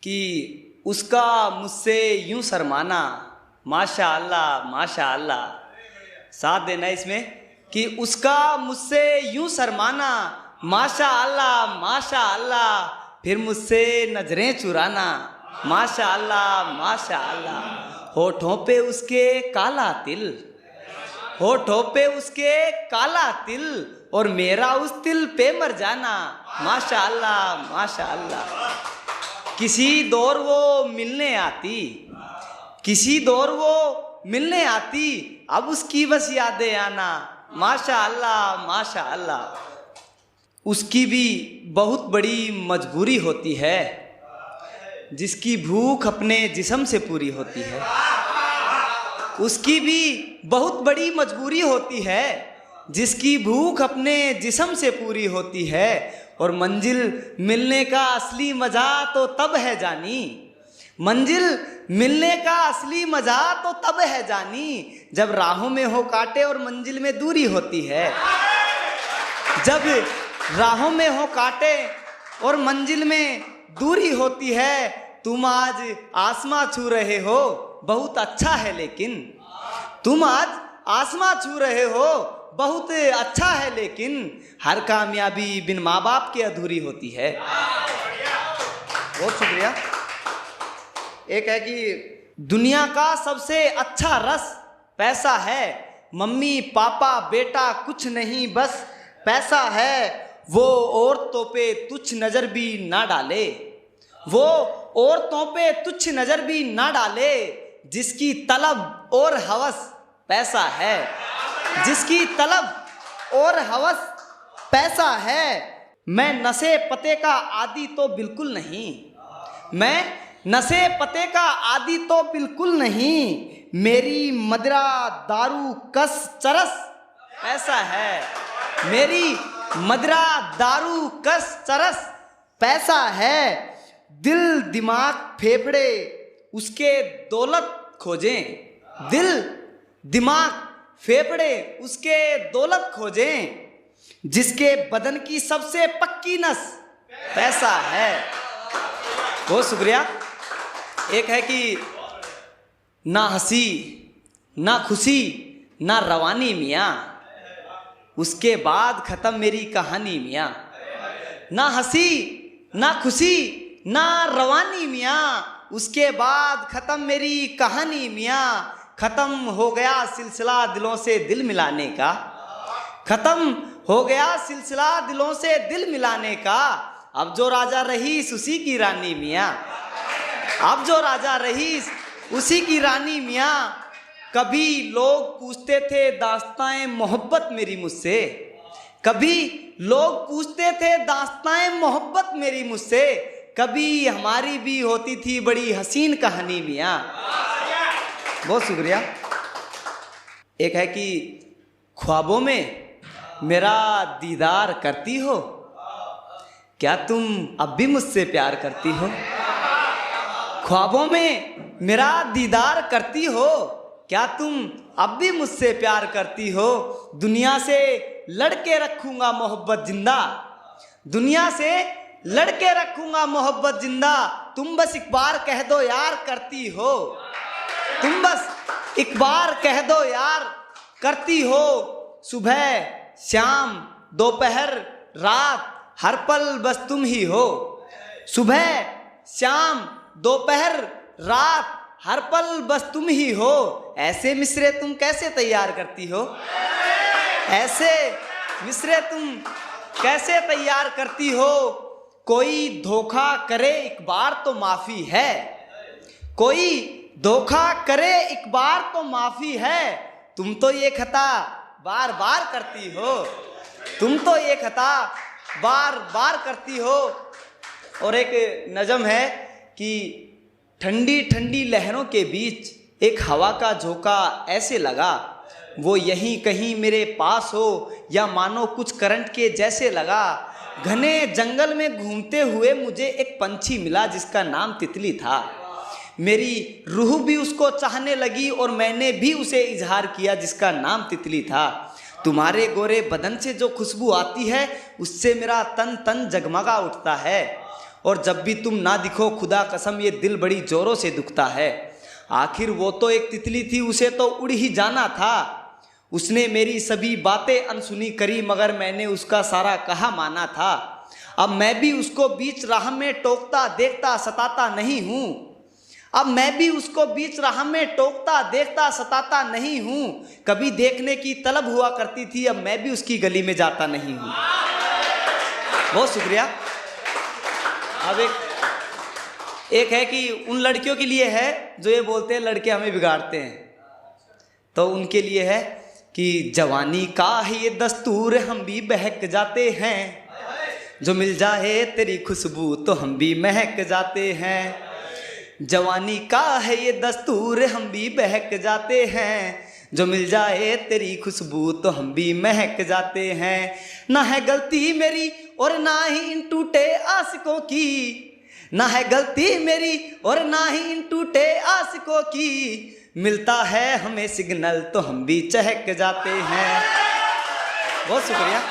कि उसका मुझसे यूं शर्माना, माशा अल्लाह माशा अल्लाह, साथ देना इसमें कि उसका मुझसे यूं शर्माना, माशा अल्लाह माशा अल्लाह, फिर मुझसे नजरें चुराना, माशा अल्लाह माशा अल्लाह। होठों पे उसके काला तिल, होठों पे उसके काला तिल, और मेरा उस तिल पे मर जाना, माशा अल्लाह माशा अल्लाह। किसी दौर वो मिलने आती, किसी दौर वो मिलने आती, अब उसकी बस यादें आना, माशा अल्लाह माशा अल्लाह। उसकी भी बहुत बड़ी मजबूरी होती है, जिसकी भूख अपने जिस्म से पूरी होती है। उसकी भी बहुत बड़ी मजबूरी होती है, जिसकी भूख अपने जिस्म से पूरी होती है। और मंजिल मिलने का असली मजा तो तब है जानी, मंजिल मिलने का असली मजा तो तब है जानी, जब राहों में हो कांटे और मंजिल में दूरी होती है। जब राहों में हो कांटे और मंजिल में दूरी होती है। तुम आज आसमां छू रहे हो, बहुत अच्छा है, लेकिन तुम आज आसमां छू रहे हो, बहुत अच्छा है, लेकिन हर कामयाबी बिन माँ बाप के अधूरी होती है। बहुत शुक्रिया। एक है कि दुनिया का सबसे अच्छा रस पैसा है, मम्मी पापा बेटा कुछ नहीं बस पैसा है। वो औरतों पे तुच्छ नज़र भी ना डाले, वो औरतों पे तुच्छ नज़र भी ना डाले, जिसकी तलब और हवस पैसा है, जिसकी तलब और हवस पैसा है। मैं नशे पते का आदी तो बिल्कुल नहीं, मैं नशे पते का आदी तो बिल्कुल नहीं, मेरी मदिरा दारू कस चरस पैसा है, मेरी मदिरा दारू कस चरस पैसा है। दिल दिमाग फेफड़े उसके दौलत खोजें, दिल दिमाग फेफड़े उसके दौलत खोजें, जिसके बदन की सबसे पक्की नस पैसा है। बहुत शुक्रिया। एक है कि ना हंसी ना खुशी ना रवानी मियाँ, उसके बाद ख़त्म मेरी कहानी मियाँ। ना हंसी ना खुशी ना रवानी मियाँ, उसके बाद ख़त्म मेरी कहानी मियाँ। ख़त्म हो गया सिलसिला दिलों से दिल मिलाने का, ख़त्म हो गया सिलसिला दिलों से दिल मिलाने का। अब जो राजा रहीस उसी की रानी मियाँ, अब जो राजा रहीस उसी की रानी मियाँ। कभी लोग पूछते थे दास्ताएं मोहब्बत मेरी मुझसे, कभी लोग पूछते थे दास्ताएं मोहब्बत मेरी मुझसे, कभी हमारी भी होती थी बड़ी हसीन कहानी मियाँ। बहुत शुक्रिया। एक है कि ख्वाबों में मेरा दीदार करती हो, क्या तुम अब भी मुझसे प्यार करती हो? ख्वाबों में मेरा दीदार करती हो, क्या तुम अब भी मुझसे प्यार करती हो? दुनिया से लड़के रखूंगा मोहब्बत जिंदा, दुनिया से लड़के रखूंगा मोहब्बत जिंदा। तुम बस एक बार कह दो यार करती हो, तुम बस एक बार कह दो यार करती हो। सुबह शाम दोपहर रात हर पल बस तुम ही हो, सुबह शाम दोपहर रात हर पल बस तुम ही हो। ऐसे मिसरे तुम कैसे तैयार करती हो, ऐसे मिसरे तुम कैसे तैयार करती हो? कोई धोखा करे एक बार तो माफ़ी है, कोई धोखा करे एक बार तो माफ़ी है। तुम तो ये खता बार बार करती हो, तुम तो ये खता बार बार करती हो। और एक नज़म है कि ठंडी ठंडी लहरों के बीच एक हवा का झोंका ऐसे लगा, वो यहीं कहीं मेरे पास हो या मानो कुछ करंट के जैसे लगा। घने जंगल में घूमते हुए मुझे एक पंछी मिला जिसका नाम तितली था। मेरी रूह भी उसको चाहने लगी और मैंने भी उसे इजहार किया जिसका नाम तितली था। तुम्हारे गोरे बदन से जो खुशबू आती है उससे मेरा तन तन जगमगा उठता है, और जब भी तुम ना दिखो खुदा कसम ये दिल बड़ी जोरों से दुखता है। आखिर वो तो एक तितली थी, उसे तो उड़ ही जाना था। उसने मेरी सभी बातें अनसुनी करी, मगर मैंने उसका सारा कहा माना था। अब मैं भी उसको बीच राह में टोकता देखता सताता नहीं हूँ। अब मैं भी उसको बीच राह में टोकता देखता सताता नहीं हूँ। कभी देखने की तलब हुआ करती थी, अब मैं भी उसकी गली में जाता नहीं हूँ। बहुत शुक्रिया। अब एक है कि उन लड़कियों के लिए है जो ये बोलते हैं लड़के हमें बिगाड़ते हैं, तो उनके लिए है कि जवानी का है ये दस्तूर हम भी बहक जाते हैं, जो मिल जाए तेरी खुशबू तो हम भी महक जाते हैं। जवानी का है ये दस्तूर हम भी बहक जाते हैं, जो मिल जाए तेरी खुशबू तो हम भी महक जाते हैं। ना है गलती मेरी और ना ही इन टूटे आशिकों की, ना है गलती मेरी और ना ही इन टूटे आशिकों की, मिलता है हमें सिग्नल तो हम भी चहक जाते हैं। बहुत शुक्रिया।